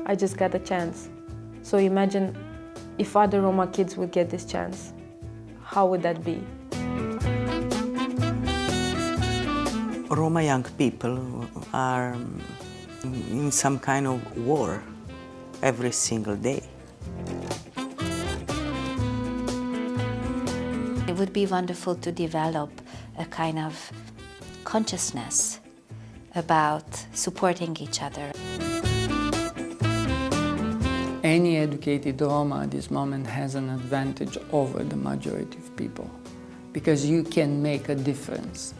I just got a chance. So imagine if other Roma kids would get this chance. How would that be? Roma young people are in some kind of war every single day. It would be wonderful to develop a kind of consciousness about supporting each other. Any educated Roma at this moment has an advantage over the majority of people because you can make a difference.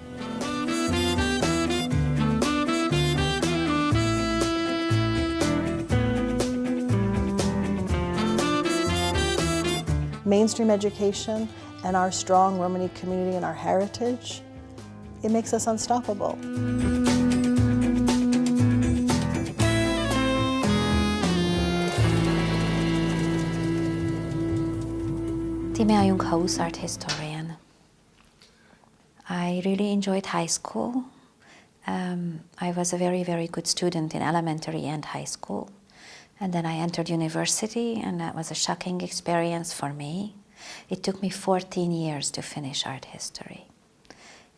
Mainstream education and our strong Romani community and our heritage, it makes us unstoppable. Timea Junghaus, art historian. I really enjoyed high school. I was a very, very good student in elementary and high school. And then I entered university, and that was a shocking experience for me. It took me 14 years to finish art history.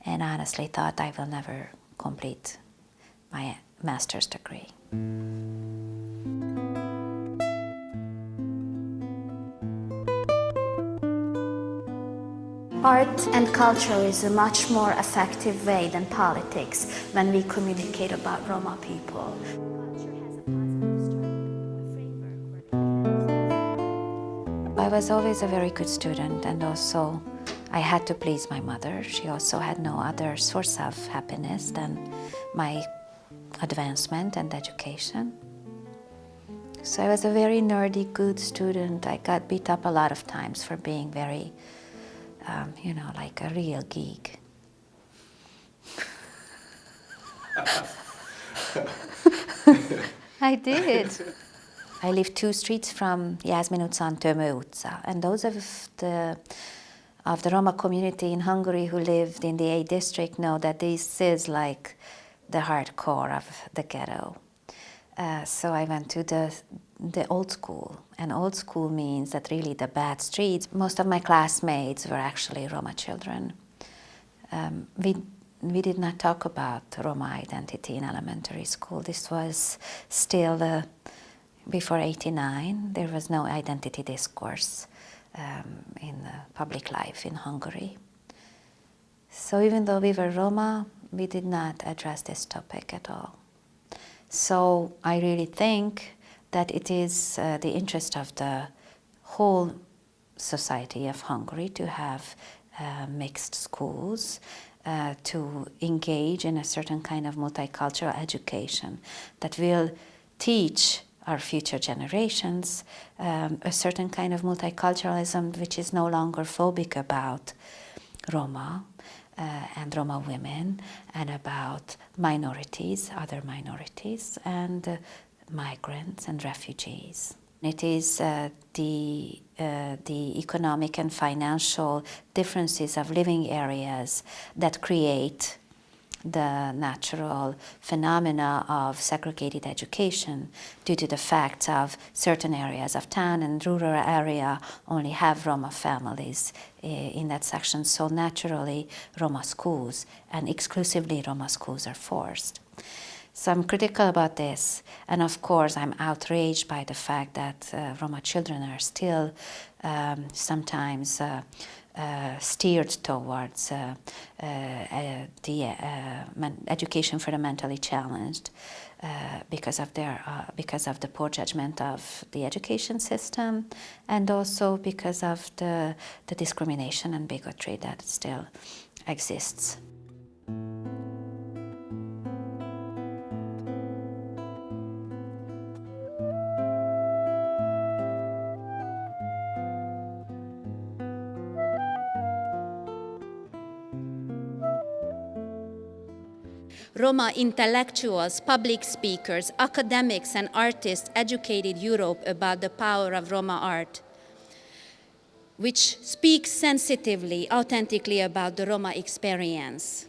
And I honestly thought I will never complete my master's degree. Art and culture is a much more effective way than politics when we communicate about Roma people. I was always a very good student, and also I had to please my mother. She also had no other source of happiness than my advancement and education. So I was a very nerdy, good student. I got beat up a lot of times for being very, like a real geek. I did. I lived 2 streets from Jászmin utca and Timea utca, and those of the Roma community in Hungary who lived in the A district know that this is like the hardcore of the ghetto. So I went to the old school, and old school means that really the bad streets. Most of my classmates were actually Roma children. We did not talk about Roma identity in elementary school. This was still before '89. There was no identity discourse in public life in Hungary. So even though we were Roma, we did not address this topic at all. So I really think that it is the interest of the whole society of Hungary to have mixed schools, to engage in a certain kind of multicultural education that will teach our future generations a certain kind of multiculturalism which is no longer phobic about Roma and Roma women, and about minorities, other minorities, and migrants and refugees. It is the economic and financial differences of living areas that create the natural phenomena of segregated education due to the fact of certain areas of town and rural area only have Roma families in that section. So naturally Roma schools and exclusively Roma schools are forced. So I'm critical about this, and of course I'm outraged by the fact that Roma children are still sometimes steered towards the education for the mentally challenged because of the poor judgment of the education system, and also because of the discrimination and bigotry that still exists. Roma intellectuals, public speakers, academics, and artists educated Europe about the power of Roma art, which speaks sensitively, authentically about the Roma experience.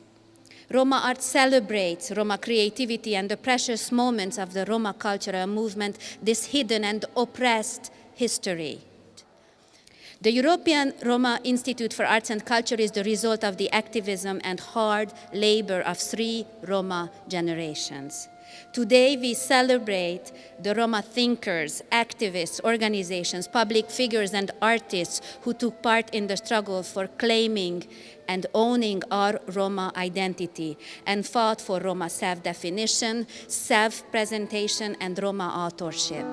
Roma art celebrates Roma creativity and the precious moments of the Roma cultural movement, this hidden and oppressed history. The European Roma Institute for Arts and Culture is the result of the activism and hard labor of 3 Roma generations. Today we celebrate the Roma thinkers, activists, organizations, public figures and artists who took part in the struggle for claiming and owning our Roma identity and fought for Roma self-definition, self-presentation and Roma authorship.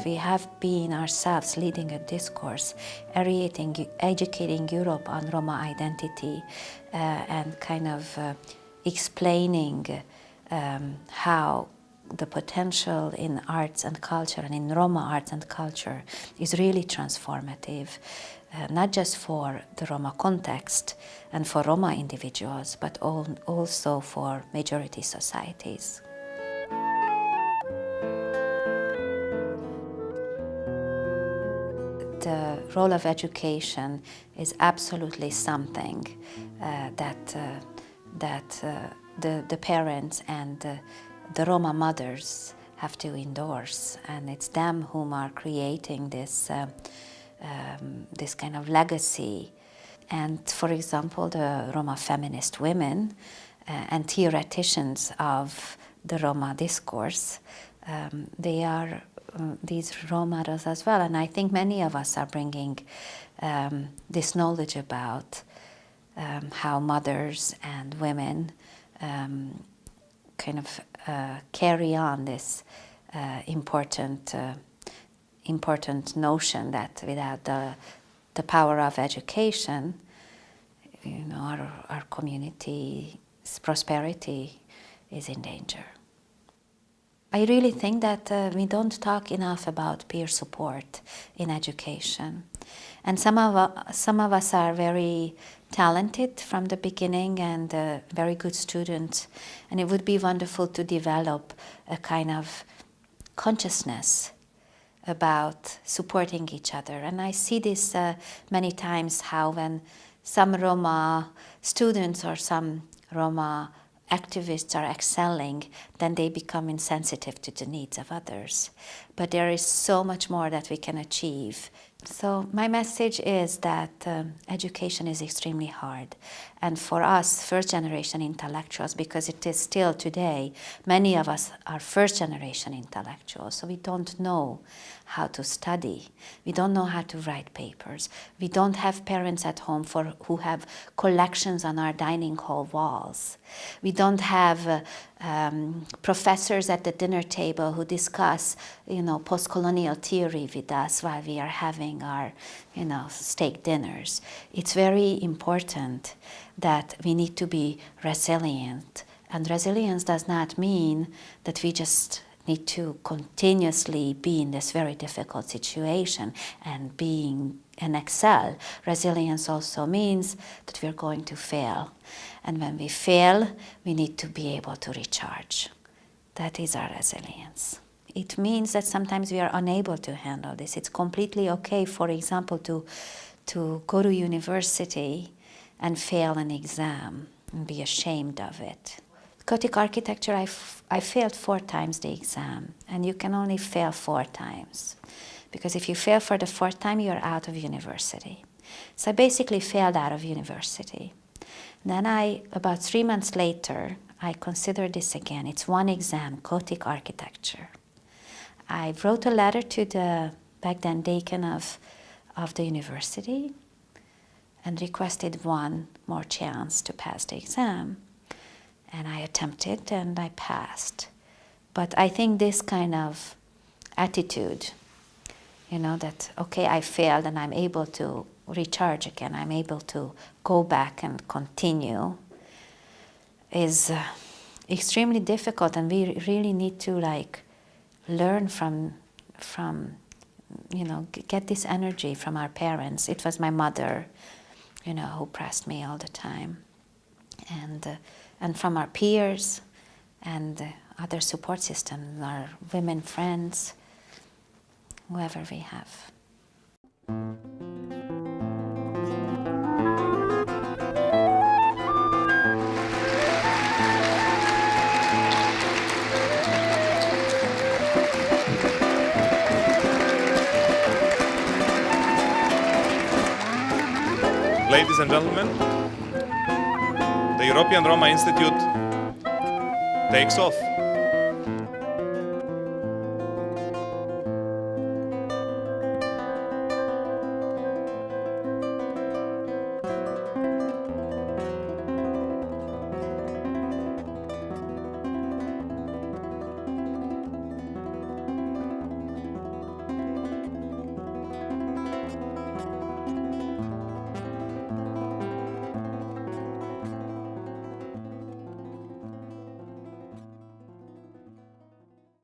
We have been ourselves leading a discourse, educating Europe on Roma identity and kind of explaining how the potential in arts and culture and in Roma arts and culture is really transformative, not just for the Roma context and for Roma individuals, but also for majority societies. The role of education is absolutely something that the parents and the Roma mothers have to endorse, and it's them whom are creating this this kind of legacy. And for example, the Roma feminist women and theoreticians of the Roma discourse, they are these role models as well, and I think many of us are bringing this knowledge about how mothers and women kind of carry on this important notion that without the power of education, you know, our community's prosperity is in danger. I really think that we don't talk enough about peer support in education. And some of us are very talented from the beginning and very good students. And it would be wonderful to develop a kind of consciousness about supporting each other. And I see this many times, how when some Roma students or some Roma activists are excelling, then they become insensitive to the needs of others. But there is so much more that we can achieve. So my message is that education is extremely hard. And for us, first-generation intellectuals, because it is still today, many of us are first-generation intellectuals, so we don't know how to study. We don't know how to write papers. We don't have parents at home who have collections on our dining hall walls. We don't have professors at the dinner table who discuss, you know, post-colonial theory with us while we are having our, you know, steak dinners. It's very important that we need to be resilient. And resilience does not mean that we just need to continuously be in this very difficult situation and excel. Resilience also means that we're going to fail. And when we fail, we need to be able to recharge. That is our resilience. It means that sometimes we are unable to handle this. It's completely okay, for example, to go to university and fail an exam and be ashamed of it. Gothic architecture, I failed 4 times the exam, and you can only fail 4 times. Because if you fail for the 4th time, you're out of university. So I basically failed out of university. Then about 3 months later, I considered this again. It's 1 exam, Gothic architecture. I wrote a letter to the back then decan of the university and requested 1 more chance to pass the exam. And I attempted and I passed. But I think this kind of attitude, you know, that, okay, I failed and I'm able to recharge again, I'm able to go back and continue, is extremely difficult. And we really need to, like, learn from you know, get this energy from our parents. It was my mother, you know, who pressed me all the time. And from our peers and other support systems, our women friends, whoever we have. Ladies and gentlemen, the European Roma Institute takes off.